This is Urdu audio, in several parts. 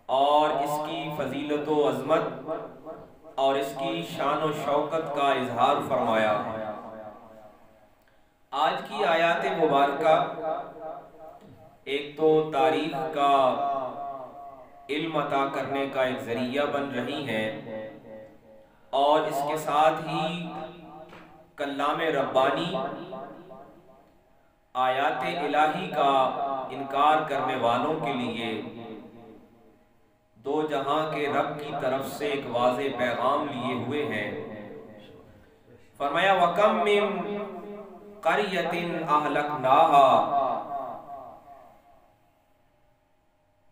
اور اس کی فضیلت و عظمت اور اس کی شان و شوکت کا اظہار فرمایا ہے۔ آج کی آیات مبارکہ ایک تو تاریخ کا علم عطا کرنے کا ایک ذریعہ بن رہی ہیں، اور اس کے ساتھ ہی کلام ربانی آیات الہی کا انکار کرنے والوں کے لیے دو جہاں کے رب کی طرف سے ایک واضح پیغام لیے ہوئے ہیں۔ فرمایا وَكَمْ مِن قَرْيَةٍ أَهْلَكْنَاهَا،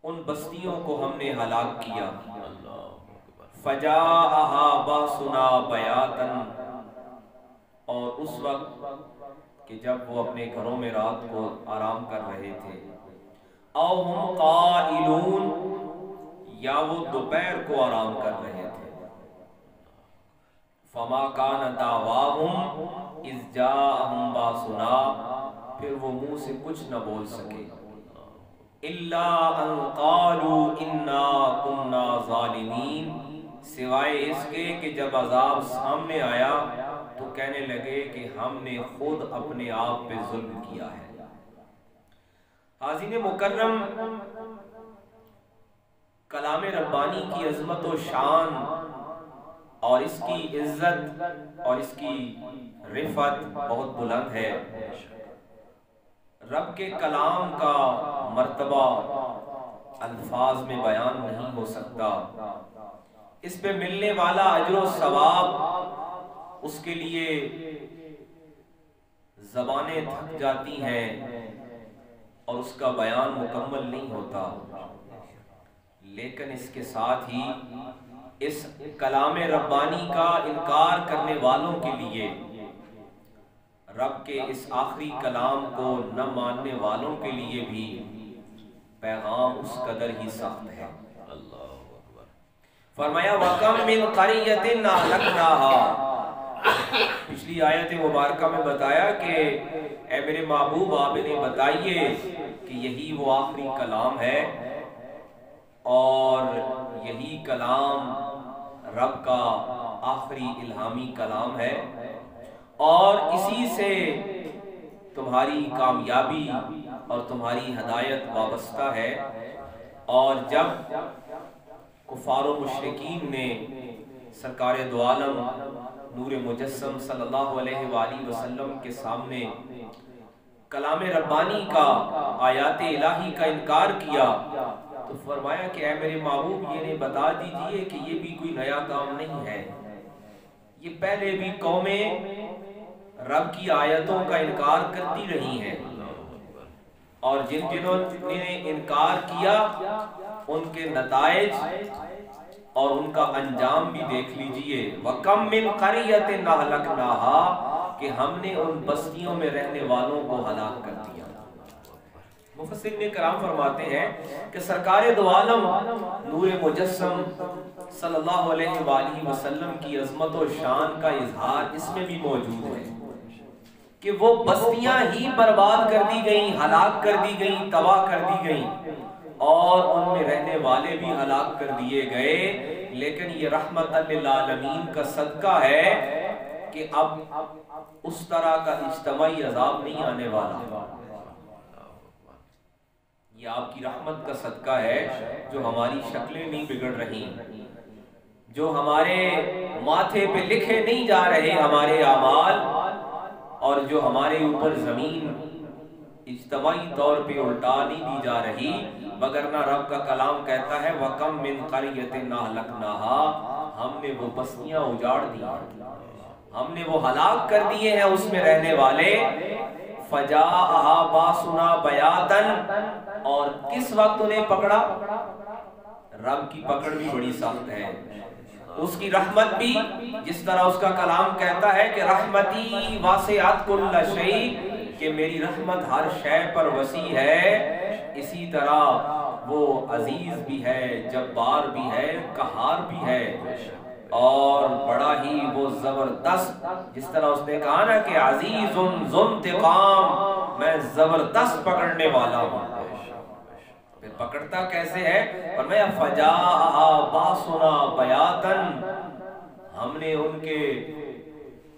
ان بستیوں کو ہم نے ہلاک کیا۔ فَجَاءَهَا بَأْسُنَا بَيَاتًا، اور اس وقت کہ جب وہ اپنے گھروں میں رات کو آرام کر رہے تھے، أَوْ هُمْ قَائِلُونَ، یا وہ دوپہر کو آرام کر رہے تھے۔ فَمَا كَانَ دَعْوَاهُمْ إِذْ جَاءَهُمْ بَأْسُنَا، پھر وہ منہ سے کچھ نہ بول سکے، إِلَّا أَن قَالُوا إِنَّا كُنَّا ظَالِمِينَ، سوائے اس کے کہ جب عذاب سامنے آیا تو کہنے لگے کہ ہم نے خود اپنے آپ پہ ظلم کیا ہے۔ حاضرین مکرم، کلام ربانی کی عظمت و شان اور اس کی عزت اور اس کی رفعت بہت بلند ہے۔ رب کے کلام کا مرتبہ الفاظ میں بیان نہیں ہو سکتا۔ اس پہ ملنے والا اجر و ثواب، اس کے لیے زبانیں تھک جاتی ہیں اور اس کا بیان مکمل نہیں ہوتا۔ لیکن اس کے ساتھ ہی اس کلام ربانی کا انکار کرنے والوں کے لیے، رب کے اس آخری کلام کو نہ ماننے والوں کے لیے بھی پیغام اس قدر ہی سخت ہے۔ فرمایا وَكَمْ مِن قَرْيَةٍ أَهْلَكْنَاهَا، پچھلی آیت مبارکہ میں بتایا کہ اے میرے محبوب آپ انہیں بتائیے کہ یہی وہ آخری کلام ہے، اور یہی کلام رب کا آخری الہامی کلام ہے، اور اسی سے تمہاری کامیابی اور تمہاری ہدایت وابستہ ہے۔ اور جب کفار و مشرکین نے سرکار دو عالم نور مجسم صلی اللہ علیہ وآلہ وسلم کے سامنے کلام ربانی کا، آیات الہی کا انکار کیا، تو فرمایا کہ اے میرے محبوب یہ انہیں بتا دیجئے کہ یہ بھی کوئی نیا کام نہیں ہے، یہ پہلے بھی قومیں رب کی آیتوں کا انکار کرتی رہی ہیں، اور جنہوں نے انکار کیا ان کے نتائج اور ان کا انجام بھی دیکھ لیجئے۔ وَكَمْ مِن قَرْيَةٍ أَهْلَكْنَاهَا، کہ ہم نے ان بستیوں میں رہنے والوں کو ہلاک کر دیا۔ مفسرین کرام فرماتے ہیں کہ سرکار دو عالم نور مجسم صلی اللہ علیہ وآلہ وسلم کی عظمت و شان کا اظہار اس میں بھی موجود ہے کہ وہ بستیاں ہی برباد کر دی گئیں، ہلاک کر دی گئیں، تباہ کر دی گئیں، اور ان میں رہنے والے بھی ہلاک کر دیے گئے۔ لیکن یہ رحمت للعالمین کا صدقہ ہے کہ اب اس طرح کا اجتماعی عذاب نہیں آنے والا۔ یہ آپ کی رحمت کا صدقہ ہے جو ہماری شکلیں نہیں بگڑ رہی، جو ہمارے ماتھے پہ لکھے نہیں جا رہے ہمارے اعمال، اور جو ہمارے اوپر زمین اجتماعی طور پہ الٹا نہیں دی جا رہی، وگرنہ رب کا کلام کہتا ہے وَكَمْ مِن قَرْيَةٍ أَهْلَكْنَاهَا، ہم نے وہ بستیاں اجاڑ دی، ہم نے وہ ہلاک کر دیے ہیں اس میں رہنے والے۔ فَجَاءَهَا بَأْسُنَا بَيَاتًا، اور کس وقت انہیں پکڑا؟ رب کی پکڑ بھی بڑی سخت ہے، اس کی رحمت بھی، جس طرح اس کا کلام کہتا ہے کہ رحمتی واسعت کل شیء، کہ میری رحمت ہر شے پر وسیع ہے، اسی طرح وہ عزیز بھی ہے، جبار بھی ہے، قہار بھی ہے، اور بڑا ہی وہ زبردست، جس طرح اس نے کہا نا کہ عزیز ذو انتقام، میں زبردست پکڑنے والا ہوں۔ پھر پکڑتا کیسے ہے؟ فرمایا فجاء باسنا بیاتن، ہم نے ان کے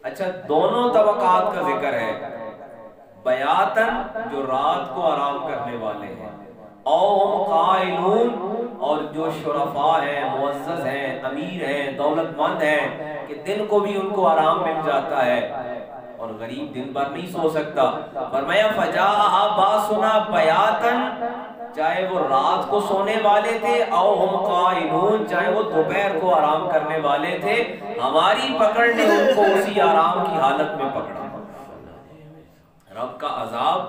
اچھا دونوں طبقات کا ذکر ہے، بیاتن جو رات کو آرام کرنے والے ہیں، او قائلون اور جو شرفاء ہیں، معزز ہیں، امیر ہیں، دولت مند ہیں کہ دن کو بھی ان کو آرام مل جاتا ہے اور غریب دن بھر نہیں سو سکتا۔ فرمایا فجاء باسنا بیاتن، چاہے وہ رات کو سونے والے تھے، او ہم قائلون چاہے وہ دوپہر کو آرام کرنے والے تھے، ہماری پکڑ نے ان کو اسی آرام کی حالت میں پکڑا۔ رب کا عذاب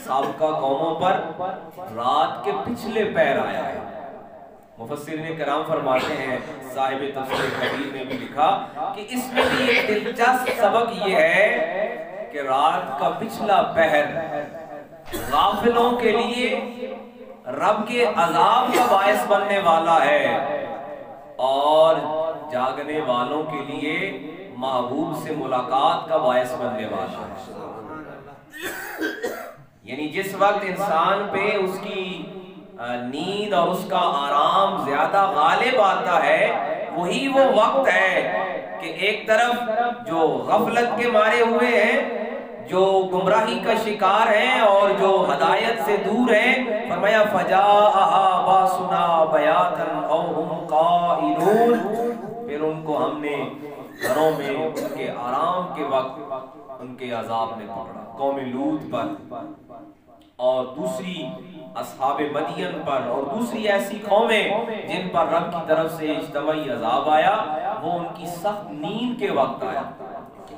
سابقہ قوموں پر رات کے پچھلے پیر آیا ہے۔ مفسرین کرام فرماتے ہیں، صاحب تفسیر کبیر نے بھی لکھا کہ اس میں بھی ایک دلچسپ سبق یہ ہے کہ رات کا پچھلا پہر غافلوں کے لیے رب کے عذاب کا باعث بننے والا ہے اور جاگنے والوں کے لیے محبوب سے ملاقات کا باعث بننے والا ہے۔ یعنی جس وقت انسان پہ اس کی نیند اور اس کا آرام زیادہ غالب آتا ہے، وہی وہ وقت ہے کہ ایک طرف جو غفلت کے مارے ہوئے ہیں، جو گمراہی کا شکار ہیں اور جو ہدایت سے دور ہیں، فرمایا فجاء باسنا بیاتن او ہم قائلون، پھر ان کو ہم نے گھروں میں ان کے آرام کے وقت ان کے عذاب نے پکڑا، قوم لوط پر اور دوسری اصحاب مدین پر اور دوسری ایسی قومیں جن پر رب کی طرف سے اجتماعی عذاب آیا، وہ ان کی سخت نیند کے وقت آیا،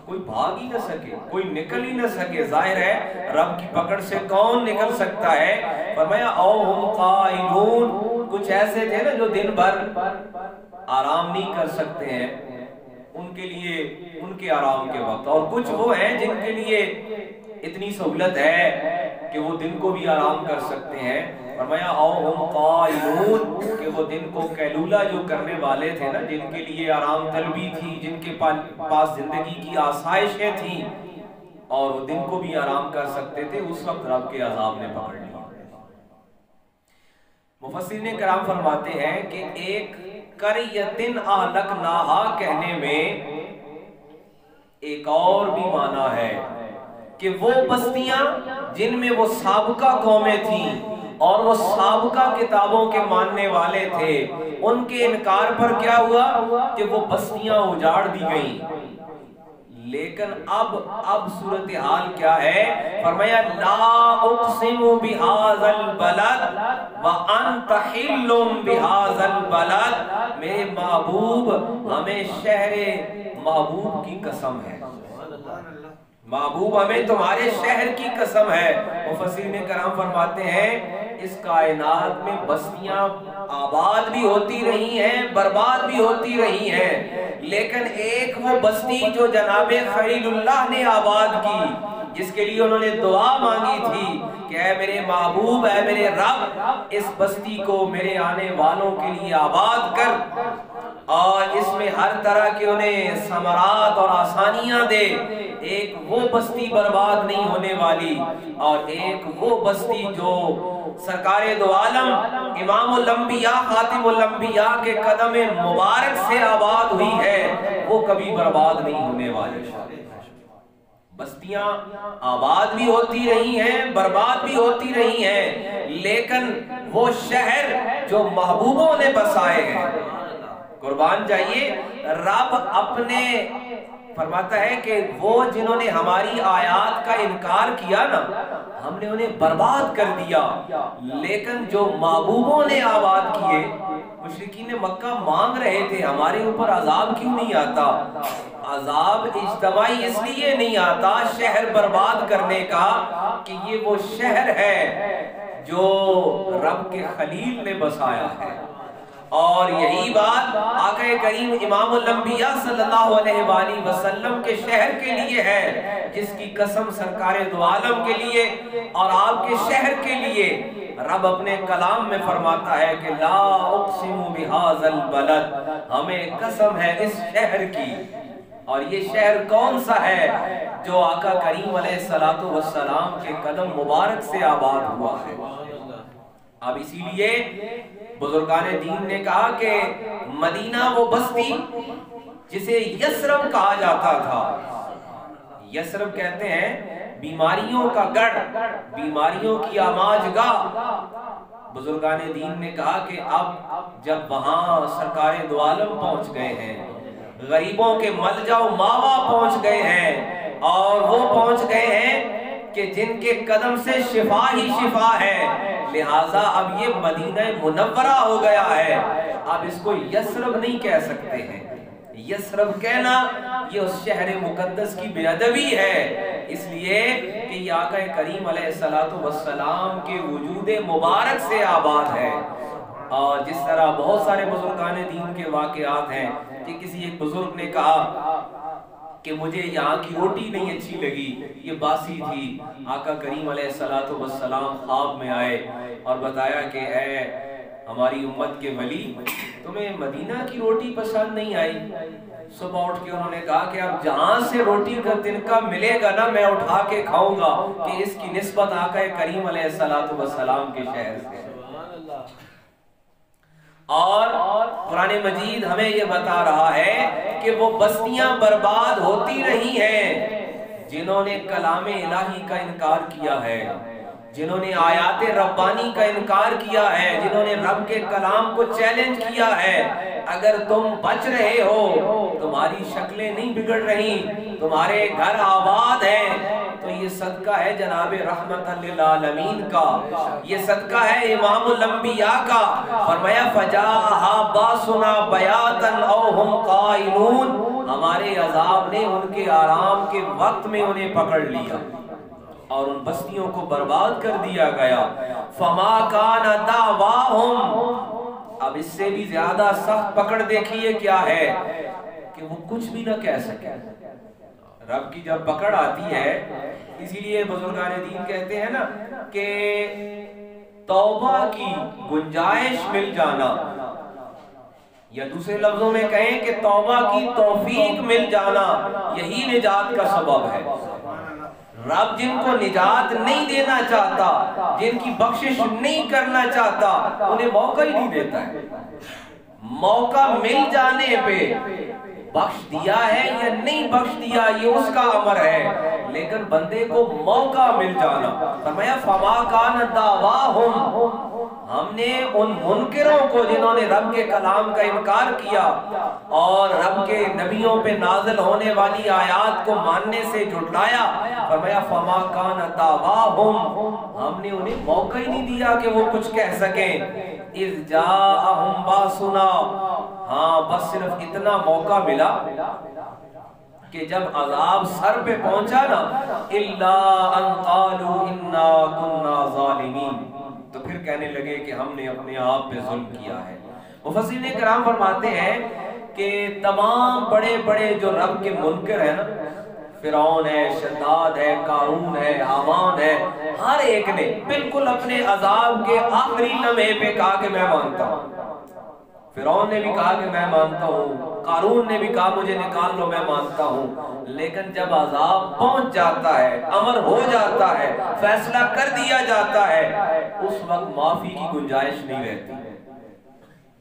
کوئی بھاگ ہی نہ سکے، کوئی نکل ہی نہ سکے۔ ظاہر ہے رب کی پکڑ سے کون نکل سکتا ہے؟ فرمایا او ہم قائلون، کچھ ایسے تھے نا جو دن بھر آرام نہیں کر سکتے ہیں، ان کے لیے ان کے آرام کے وقت، اور کچھ وہ ہیں جن کے لیے اتنی سہولت ہے کہ وہ دن کو بھی آرام کر سکتے ہیں۔ فرمایا او ہم قائلون کہ وہ دن کو قیلولہ جو کرنے والے تھے نا، جن کے لیے آرام طلبی تھی، جن کے پاس زندگی کی آسائشیں تھیں اور وہ دن کو بھی آرام کر سکتے تھے، اس وقت رب کے عذاب نے پکڑ لیا۔ مفسرین کرام فرماتے ہیں کہ ایک قریۃ اہلکناہا کہنے میں ایک اور بھی معنی ہے کہ وہ بستیاں جن میں وہ سابقہ قومیں تھیں اور وہ سابقہ کتابوں کے ماننے والے تھے، ان کے انکار پر کیا ہوا کہ وہ بستیاں اجاڑ دی گئیں۔ لیکن اب صورتحال کیا ہے؟ فرمایا لا اقسم بہذا البلد وانت حل بہذا البلد، میرے محبوب ہمیں شہر محبوب کی قسم ہے، محبوب ہمیں تمہارے شہر کی قسم ہے۔ مفسرین کرام فرماتے ہیں اس کائنات میں بستیاں آباد بھی ہوتی رہی ہیں، برباد بھی ہوتی رہی ہیں، لیکن ایک وہ بستی جو جناب خلیل اللہ نے آباد کی، جس کے لیے انہوں نے دعا مانگی تھی کہ اے میرے محبوب، اے میرے رب، اس بستی کو میرے آنے والوں کے لیے آباد کر اور اس میں ہر طرح کے انہیں ثمرات اور آسانیاں دے۔ ایک وہ بستی برباد نہیں ہونے والی اور ایک وہ بستی جو سرکار دو عالم امام الانبیاء خاتم الانبیاء کے قدم مبارک سے آباد ہوئی ہے، وہ کبھی برباد نہیں ہونے والی۔ بستیاں آباد بھی ہوتی رہی ہیں، برباد بھی ہوتی رہی ہیں، لیکن وہ شہر جو محبوبوں نے بسائے ہیں، قربان جائیے، رب اپنے فرماتا ہے کہ وہ جنہوں نے ہماری آیات کا انکار کیا نا، ہم نے انہیں برباد کر دیا، لیکن جو محبوبوں نے آباد کیے، مشرکین مکہ مانگ رہے تھے ہمارے اوپر عذاب کیوں نہیں آتا؟ عذاب اجتماعی اس لیے نہیں آتا شہر برباد کرنے کا کہ یہ وہ شہر ہے جو رب کے خلیل نے بسایا ہے، اور یہی بات آقا کریم امام الانبیاء صلی اللہ علیہ وآلہ وسلم کے شہر کے لیے ہے، جس کی قسم سرکار دو عالم کے لیے اور آپ کے شہر کے لیے رب اپنے کلام میں فرماتا ہے کہ لا اقسم بہذا البلد، ہمیں قسم ہے اس شہر کی۔ اور یہ شہر کون سا ہے؟ جو آقا کریم علیہ السلام کے قدم مبارک سے آباد ہوا ہے۔ اب اسی لیے بزرگان دین نے کہا کہ مدینہ وہ بستی جسے یثرب کہا جاتا تھا. یثرب کہتے ہیں بیماریوں کا گڑھ، بیماریوں کی آماج گاہ. بزرگان دین نے کہا کہ اب جب وہاں سرکار دو عالم پہنچ گئے ہیں، غریبوں کے ملجا و ماوا پہنچ گئے ہیں، اور وہ پہنچ گئے ہیں کہ جن کے قدم سے شفا ہی شفا ہے، لہٰذا اب یہ مدینہ منورہ ہو گیا ہے. اب اس کو یثرب نہیں کہہ سکتے ہیں. یثرب کہنا یہ اس شہر مقدس کی بے ادبی ہے، اس لیے کہ یہ آقا کریم علیہ السلام کے وجود مبارک سے آباد ہے. اور جس طرح بہت سارے بزرگان دین کے واقعات ہیں کہ کسی ایک بزرگ نے کہا کہ مجھے یہاں کی روٹی نہیں اچھی لگی، یہ باسی تھی. آقا کریم علیہ السلام خواب میں آئے اور بتایا کہ اے ہماری امت کے ولی، تمہیں مدینہ کی روٹی پسند نہیں آئی؟ صبح اٹھ کے انہوں نے کہا کہ اب جہاں سے روٹی کا تنکا ملے گا نا میں اٹھا کے کھاؤں گا، کہ اس کی نسبت آقا کریم علیہ السلام کے شہر سے. اور قرآن مجید ہمیں یہ بتا رہا ہے کہ وہ بستیاں برباد ہوتی رہی ہیں جنہوں نے کلام الہی کا انکار کیا ہے، جنہوں نے آیات ربانی کا انکار کیا ہے، جنہوں نے رب کے کلام کو چیلنج کیا ہے. اگر تم بچ رہے ہو، تمہاری شکلیں نہیں بگڑ رہی، تمہارے گھر آباد ہیں، تو یہ صدقہ ہے جناب رحمت للعالمین کا، یہ صدقہ ہے امام الانبیاء کا. فرمایا فَجَاءَهَا بَأْسُنَا بَيَاتًا أَوْ هُمْ قَائِلُونَ، ہمارے عذاب نے ان کے آرام کے وقت میں انہیں پکڑ لیا اور ان بستیوں کو برباد کر دیا گیا. فَمَا كَانَ دَعْوَاهُمْ، اب اس سے بھی زیادہ سخت پکڑ دیکھیے کیا ہے کہ وہ کچھ بھی نہ کہہ سکے. رب کی جب پکڑ آتی ہے، اسی لیے بزرگان دین کہتے ہیں نا کہ توبہ کی گنجائش مل جانا، یا دوسرے لفظوں میں کہیں کہ توبہ کی توفیق مل جانا، یہی نجات کا سبب ہے. رب جن کو نجات نہیں دینا چاہتا، جن کی بخشش نہیں کرنا چاہتا، انہیں موقع ہی نہیں دیتا ہے. موقع مل جانے پہ بخش دیا ہے یا نہیں بخش دیا یہ اس کا امر ہے، لیکن بندے کو موقع مل جانا. فرمایا فَمَا كَانَ دَعْوَاهُمْ، ہم نے ان منکروں کو جنہوں نے رب کے کلام کا انکار کیا اور رب کے نبیوں پہ نازل ہونے والی آیات کو ماننے سے جھٹلایا، فرمایا فَمَا كَانَ دَعْوَاهُمْ، ہم نے انہیں موقع ہی نہیں دیا کہ وہ کچھ کہہ سکیں. اِذْ جَاءَهُمْ بَأْسُنَا، ہاں بس صرف اتنا موقع ملا کہ جب عذاب سر پہ پہنچا نا، إِلَّا أَن قَالُوا إِنَّا كُنَّا ظَالِمِينَ، تو پھر کہنے لگے کہ ہم نے اپنے آپ پہ ظلم کیا ہے. مفسرین کرام فرماتے ہیں کہ تمام بڑے بڑے جو رب کے منکر ہیں نا، فرعون ہے، شداد ہے، قارون ہے، حامان ہے، ہر ایک نے بالکل اپنے عذاب کے آخری لمحے پہ کہا کہ میں مانتا ہوں. فرعون نے بھی کہا کہ میں مانتا ہوں، قارون نے بھی کہا مجھے نکال لو میں مانتا ہوں. لیکن جب عذاب پہنچ جاتا ہے، امر ہو جاتا ہے، فیصلہ کر دیا جاتا ہے، اس وقت معافی کی گنجائش نہیں رہتی.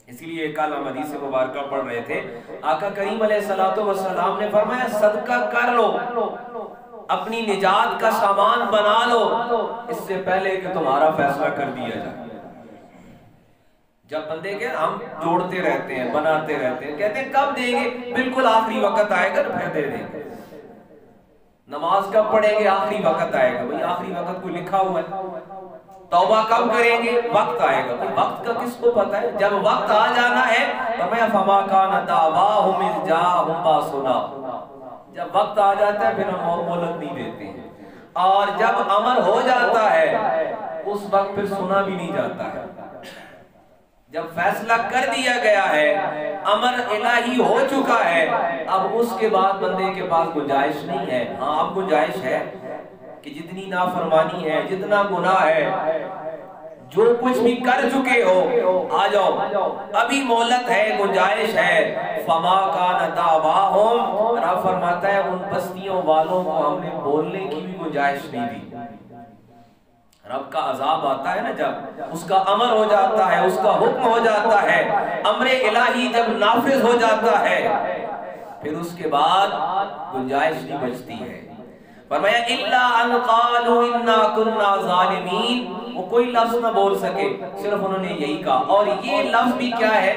اسی لیے کل ہم حدیث مبارکہ پڑھ رہے تھے، آقا کریم علیہ السلام نے فرمایا صدقہ کر لو، اپنی نجات کا سامان بنا لو اس سے پہلے کہ تمہارا فیصلہ کر دیا جائے. جب بندے کے ہم جوڑتے رہتے ہیں، بناتے رہتے ہیں، کہتے ہیں کب دیں گے، بالکل آخری وقت آئے گا پھر دے دیں گے. نماز کب پڑھیں گے، آخری وقت آئے گا. بھئی آخری وقت کو لکھا ہوا ہے. توبہ کب کریں گے، وقت آئے گا. وقت کا کس کو پتہ ہے؟ جب وقت آ جانا ہے فرمایا فَمَا كَانَ دَعْوَاهُمْ إِذْ جَاءَهُمْ بَأْسُنَا، جب وقت آ جاتا ہے پھر ہم مہلت نہیں دیتے ہیں. اور جب امر ہو جاتا ہے اس وقت پھر سنا بھی نہیں جاتا ہے. جب فیصلہ کر دیا گیا ہے، امر الہی ہو چکا ہے، اب اس کے بعد بندے کے پاس گنجائش نہیں ہے. ہاں اب گنجائش ہے کہ جتنی نافرمانی ہے، جتنا گناہ ہے، جو کچھ بھی کر چکے ہو آ جاؤ، ابھی مہلت ہے، گنجائش ہے. فَمَا كَانَ دَعْوَاهُمْ، رب فرماتا ہے ان بستیوں والوں کو ہم نے بولنے کی بھی گنجائش نہیں دی. رب کا عذاب آتا ہے نا جب، اس کا امر ہو جاتا ہے، اس کا حکم ہو جاتا ہے، امر الہی جب نافذ ہو جاتا ہے، پھر اس کے بعد گنجائش نہیں بچتی ہے۔ فرمایا الا ان قالوا انا كنا ظالمین، وہ کوئی لفظ نہ بول سکے، صرف انہوں نے یہی کہا۔ اور یہ لفظ بھی کیا ہے،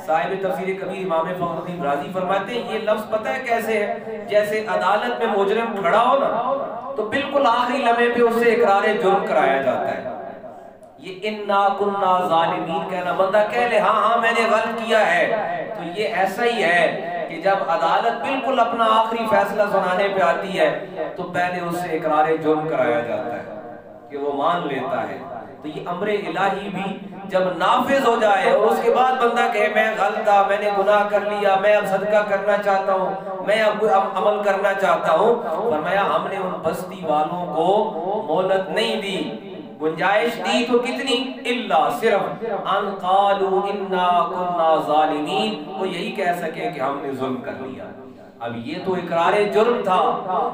صاحب تفسیر کبیر امام فخر الدین رازی فرماتے ہیں یہ لفظ پتہ ہے کیسے ہے، جیسے عدالت میں مجرم کھڑا ہو نا تو بالکل آخری لمحے پہ اسے اقرار جرم کرایا جاتا ہے۔ یہ انا كنا ظالمین کہنا، بندہ کہہ لے ہاں ہاں میں نے غلط کیا ہے، تو یہ ایسا ہی ہے کہ جب عدالت بالکل اپنا آخری فیصلہ سنانے پہ آتی ہے تو پہلے اسے اقرار جرم کرایا جاتا ہے کہ وہ مان لیتا ہے۔ تو یہ امر الہی بھی جب نافذ ہو جائے اور اس کے بعد بندہ کہے میں غلط تھا، میں نے گناہ کر لیا، میں اب صدقہ کرنا چاہتا ہوں، میں اب عمل کرنا چاہتا ہوں، فرمایا ہم نے ان بستی والوں کو مہلت نہیں دی، گنجائش دی تو کتنی، الا صرف ان قالوا انا كنا ظالمین، وہ یہی کہہ سکے کہ ہم نے ظلم کر لیا۔ اب یہ تو اقرار جرم تھا،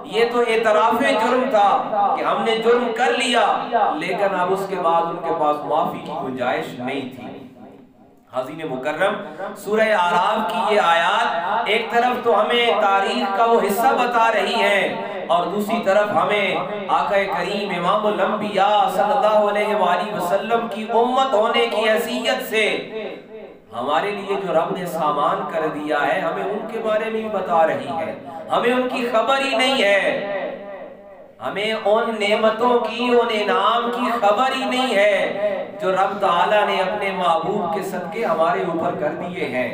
یہ تو اعتراف جرم تھا کہ ہم نے جرم کر لیا، لیکن اب اس کے بعد ان کے پاس معافی کی گنجائش نہیں تھی۔ حاضرین مکرم، سورہ اعراف کی یہ آیات ایک طرف تو ہمیں تاریخ کا وہ حصہ بتا رہی ہیں اور دوسری طرف ہمیں آقا کریم امام الانبیاء صلی اللہ علیہ وآلہ وسلم کی امت ہونے کی حیثیت سے ہمارے لیے جو رب نے سامان کر دیا ہے ہمیں ان کے بارے میں بھی بتا رہی ہے، ہمیں ان کی خبر ہی نہیں ہے، ہمیں ان نعمتوں کی، ان انعام کی خبر ہی نہیں ہے جو رب تعالیٰ نے اپنے محبوب کے صدقے ہمارے اوپر کر دیے ہیں۔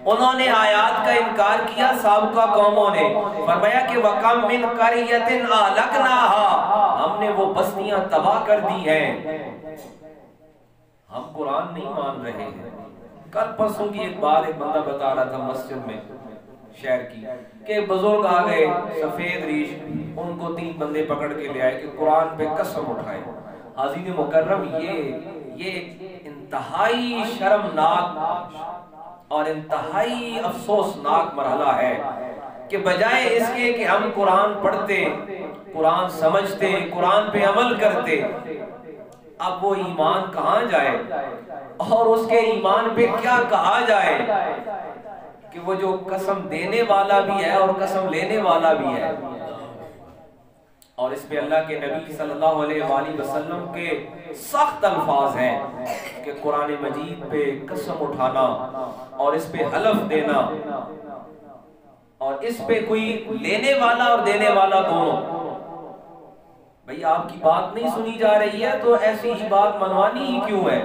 انہوں نے آیات کا انکار کیا سابقہ قوموں نے، فرمایا کہ وَقَمْ مِنْ قَرْيَةٍ أَهْلَكْنَاهَا، ہم نے وہ بستیاں تباہ کر دی ہیں۔ ہم قرآن نہیں مان رہے ہیں۔ کل پرسوں کی ایک بات ایک بندہ بتا رہا تھا مسجد میں شہر کی کہ بزرگ آ گئے سفید ریش، ان کو 3 بندے پکڑ کے لے آئے کہ قرآن پہ قسم اٹھائے۔ حاضرین مکرم، یہ انتہائی شرمناک اور انتہائی افسوسناک مرحلہ ہے کہ بجائے اس کے کہ ہم قرآن پڑھتے، قرآن سمجھتے، قرآن پہ عمل کرتے، اب وہ ایمان کہاں جائے اور اس کے ایمان پہ کیا کہا جائے کہ وہ جو قسم دینے والا بھی ہے اور قسم لینے والا بھی ہے۔ اور اس پہ اللہ کے نبی صلی اللہ علیہ وآلہ وسلم کے سخت الفاظ ہیں کہ قرآن مجید پہ قسم اٹھانا اور اس پہ حلف دینا اور اس پہ کوئی لینے والا اور دینے والا دونوں، بھئی آپ کی بات نہیں سنی جا رہی ہے تو ایسی ہی بات منوانی ہی کیوں ہے؟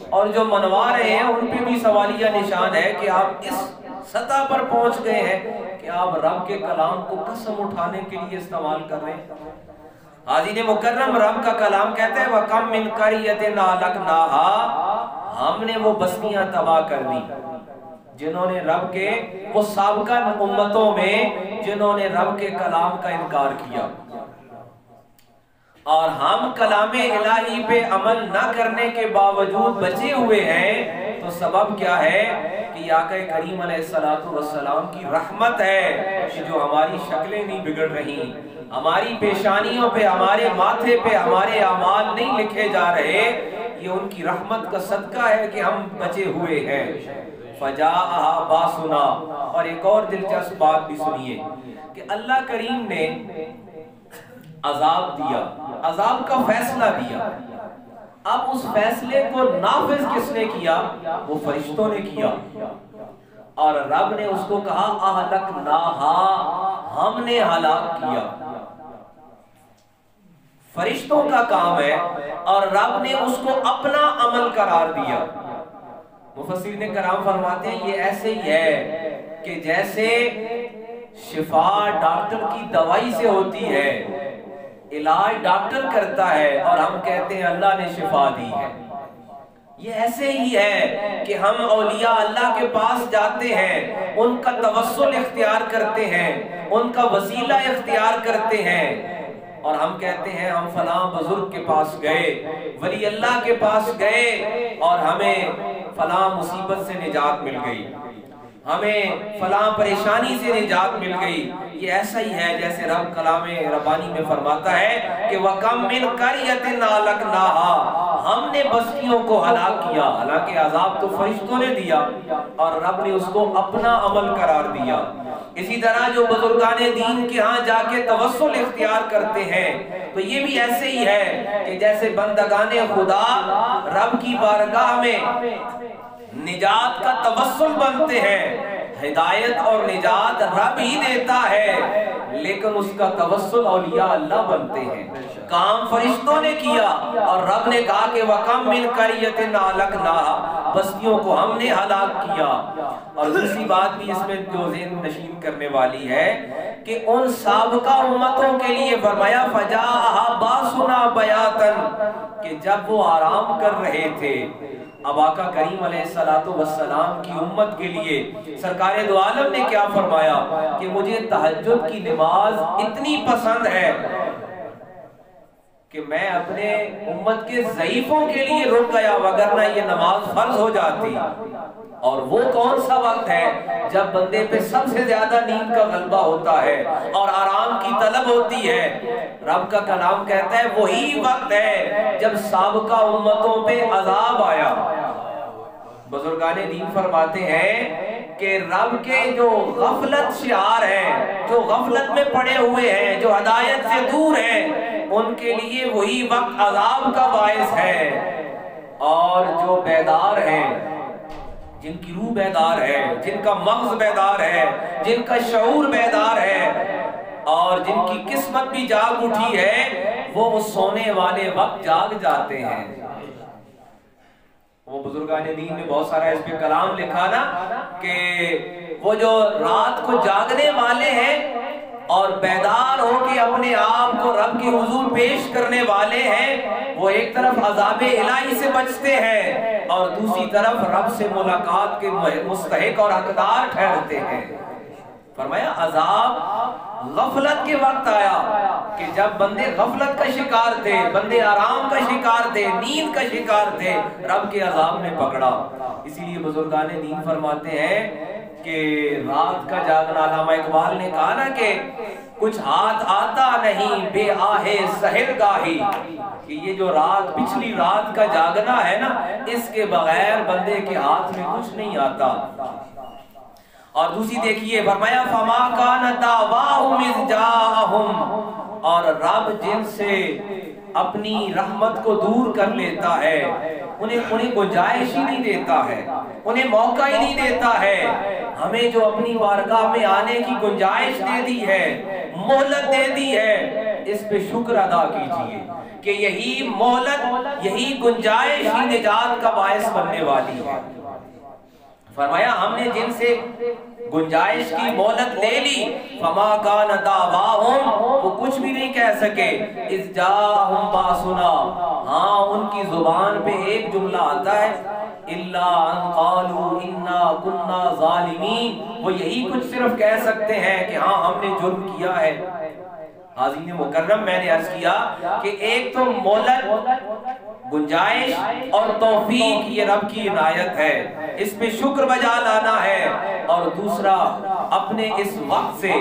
اور جو منوا رہے ہیں ان پہ بھی سوالیہ نشان ہے کہ آپ اس سطح پر پہنچ گئے ہیں کہ آپ رب کے کلام کو قسم اٹھانے کے لیے استعمال کر رہے ہیں۔ حاضرین مکرم، رب کا کلام کہتا ہے وَقَمْ مِنْ قَرْيَةٍ أَهْلَكْنَاهَا، ہم نے وہ بستیاں تباہ کر دی جنہوں نے رب کے، وہ سابقہ امتوں میں جنہوں نے رب کے کلام کا انکار کیا، اور ہم کلام الہی پہ عمل نہ کرنے کے باوجود بچے ہوئے ہیں، تو سبب کیا ہے کہ آقا کریم علیہ السلام کی رحمت ہے کہ جو ہماری شکلیں نہیں بگڑ رہی، ہماری پیشانیوں پہ، ہمارے ماتھے پہ ہمارے اعمال نہیں لکھے جا رہے، یہ ان کی رحمت کا صدقہ ہے کہ ہم بچے ہوئے ہیں۔ فَجَاءَهَا بَاسُنَا، اور ایک اور دلچسپ بات بھی سنیے کہ اللہ کریم نے عذاب دیا، عذاب کا فیصلہ دیا، اب اس فیصلے کو نافذ کس نے کیا؟ وہ فرشتوں نے کیا، اور رب نے اس کو کہا اہلکناہا، ہم نے ہلاک کیا۔ فرشتوں کا کام ہے اور رب نے اس کو اپنا عمل قرار دیا۔ مفسرین کرام فرماتے ہیں یہ ایسے ہی ہے کہ جیسے شفا ڈاکٹر کی دوائی سے ہوتی ہے، علاج ڈاکٹر کرتا ہے اور ہم کہتے ہیں اللہ نے شفا دی ہے، یہ ایسے ہی ہے کہ ہم اولیاء اللہ کے پاس جاتے ہیں، ان کا توسل اختیار کرتے ہیں، ان کا وسیلہ اختیار کرتے ہیں، اور ہم کہتے ہیں ہم فلاں بزرگ کے پاس گئے، ولی اللہ کے پاس گئے اور ہمیں فلاں مصیبت سے نجات مل گئی۔ ہمیں فلاں پریشانی سے نجات مل گئی. یہ ایسا ہی ہے جیسے رب کلام ربانی میں فرماتا ہے کہ وَكَمْ مِنْ قَرْيَةٍ أَهْلَكْنَاهَا، ہم نے بستیوں کو ہلاک کیا. حالانکہ عذاب تو فرشتوں نے دیا اور رب نے اس کو اپنا عمل قرار دیا. اسی طرح جو بزرگان دین کے ہاں جا کے توسل اختیار کرتے ہیں تو یہ بھی ایسے ہی ہے کہ جیسے بندگان خدا رب کی بارگاہ میں نجات کا توسل بنتے ہیں. ہدایت اور نجات رب ہی دیتا ہے لیکن اس کا توسل اولیاء اللہ بنتے ہیں. کام فرشتوں نے کیا اور رب نے کہا کہ وَكَمْ مِنْ قَرْيَةٍ أَهْلَكْنَاهَا، بستیوں کو ہم نے ہلاک کیا. اور دوسری بات بھی اس میں جو ذہن نشین کرنے والی ہے کہ ان سابقہ امتوں کے لیے فرمایا فَجَاءَهَا بَأْسُنَا بَيَاتًا، کہ جب وہ آرام کر رہے تھے. اب آقا کریم علیہ السلام کی امت کے لیے سرکار دو عالم نے کیا فرمایا کہ مجھے تہجد کی نماز اتنی پسند ہے کہ میں اپنے امت کے ضعیفوں کے لیے رک گیا، وگرنہ یہ نماز فرض ہو جاتی. اور وہ کون سا وقت ہے جب بندے پہ سب سے زیادہ نیند کا غلبہ ہوتا ہے اور آرام کی طلب ہوتی ہے. رب کا کلام کہتا ہے وہی وقت ہے جب سابقہ امتوں پہ عذاب آیا. بزرگان دین فرماتے ہیں کہ رب کے جو غفلت شعار ہیں، جو غفلت میں پڑے ہوئے ہیں، جو ہدایت سے دور ہیں، ان کے لیے وہی وقت عذاب کا باعث ہے. اور جو بیدار ہیں، جن کی روح بیدار ہے، جن کا مغز بیدار ہے، جن کا شعور بیدار ہے اور جن کی قسمت بھی جاگ اٹھی ہے، وہ سونے والے وقت جاگ جاتے ہیں. وہ بزرگان دین نے بہت سارا اس پہ کلام لکھا نا کہ وہ جو رات کو جاگنے والے ہیں اور بیدار ہو کے اپنے آپ کو رب کے حضور پیش کرنے والے ہیں، وہ ایک طرف عذاب الہی سے بچتے ہیں اور دوسری طرف رب سے ملاقات کے مستحق اور حقدار ٹھہرتے ہیں. فرمایا عذاب غفلت کے وقت آیا کہ جب بندے غفلت کا شکار تھے، بندے آرام کا شکار تھے، نیند کا شکار تھے، رب کے عذاب نے پکڑا. اسی لیے بزرگان دین فرماتے ہیں کہ رات کا جاگنا، علامہ اقبال نے کہا نا کہ کچھ ہاتھ آتا نہیں بے آہے سحر گاہی، کہ یہ جو رات، پچھلی رات کا جاگنا ہے نا، اس کے بغیر بندے کے ہاتھ میں کچھ نہیں آتا. اور دوسری دیکھیے فرمایا فَمَا كَانَ دَعْوَاهُمْ إِذْ جَاءَهُمْ، اور رب جن سے اپنی رحمت کو دور کر لیتا ہے انہیں گنجائش ہی نہیں دیتا ہے، انہیں موقع ہی نہیں دیتا ہے. ہمیں جو اپنی بارگاہ میں آنے کی گنجائش دے دی ہے، مہلت دے دی ہے، اس پہ شکر ادا کیجئے کہ یہی مہلت، یہی گنجائش ہی نجات کا باعث بننے والی ہے. فرمایا ہم نے جن سے گنجائش کی مہلت لے لی، فما کان دعواہم، وہ کچھ بھی نہیں کہہ سکے، اذ جاءہم باسنا، ہاں ان کی زبان پہ ایک جملہ آتا ہے الا ان قالوا انا كنا ظالمین، وہ یہی کچھ صرف کہہ سکتے ہیں کہ ہاں ہم نے جرم کیا ہے. حاضرین مکرم، میں نے عرض کیا کہ ایک تو مہلت، گنجائش اور توفیق یہ رب کی عنایت ہے، اس پہ شکر بجا لانا ہے، اور دوسرا اپنے اس وقت سے،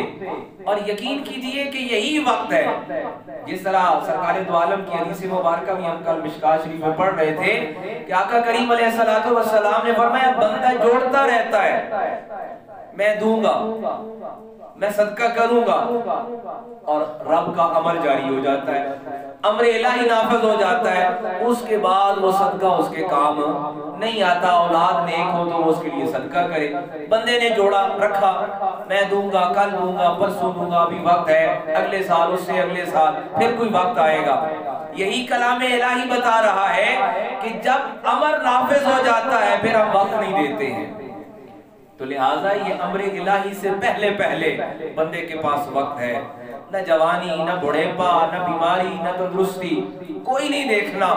اور یقین کیجئے کہ یہی وقت ہے. جس طرح سرکار دو عالم کی حدیث مبارکہ بھی ہم کل مشکاۃ شریف میں پڑھ رہے تھے کہ آقا کریم علیہ السلام نے فرمایا بندہ جوڑتا رہتا ہے، میں دوں گا، میں صدقہ کروں گا، اور رب کا امر جاری ہو جاتا ہے، امر الہی نافذ ہو جاتا ہے. اس کے بعد وہ صدقہ اس کے کام نہیں آتا. اولاد نیک ہو تو وہ اس کے لیے صدقہ کرے. بندے نے جوڑا رکھا، میں دوں گا، کل دوں گا، پرسوں دوں گا، ابھی وقت ہے، اگلے سال، اس سے اگلے سال، پھر کوئی وقت آئے گا. یہی کلام الہی بتا رہا ہے کہ جب امر نافذ ہو جاتا ہے پھر ہم وقت نہیں دیتے ہیں. تو لہٰذا یہ امر الہی سے پہلے بندے کے پاس وقت ہے. نہ جوانی، نہ بڑھیپا، نہ بیماری، نہ تندرستی، کوئی نہیں دیکھنا،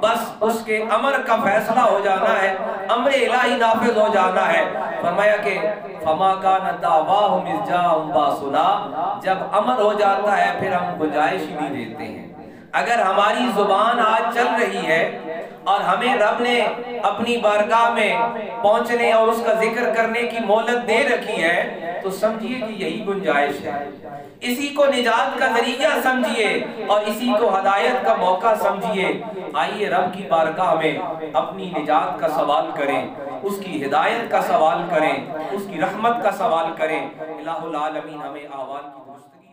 بس اس کے امر کا فیصلہ ہو جانا ہے، امر الہی نافذ ہو جانا ہے. فرمایا کہ فما کان دعواہم اذ جاءہم باسنا، جب امر ہو جاتا ہے پھر ہم گنجائش ہی نہیں دیتے ہیں. اگر ہماری زبان آج چل رہی ہے اور ہمیں رب نے اپنی بارگاہ میں پہنچنے اور اس کا ذکر کرنے کی مہلت دے رکھی ہے تو سمجھیے کہ یہی گنجائش ہے، اسی کو نجات کا ذریعہ سمجھیے اور اسی کو ہدایت کا موقع سمجھیے۔ آئیے رب کی بارگاہ میں اپنی نجات کا سوال کریں، اس کی ہدایت کا سوال کریں، اس کی رحمت کا سوال کریں۔ الہ العالمین ہمیں آوان کی درستگی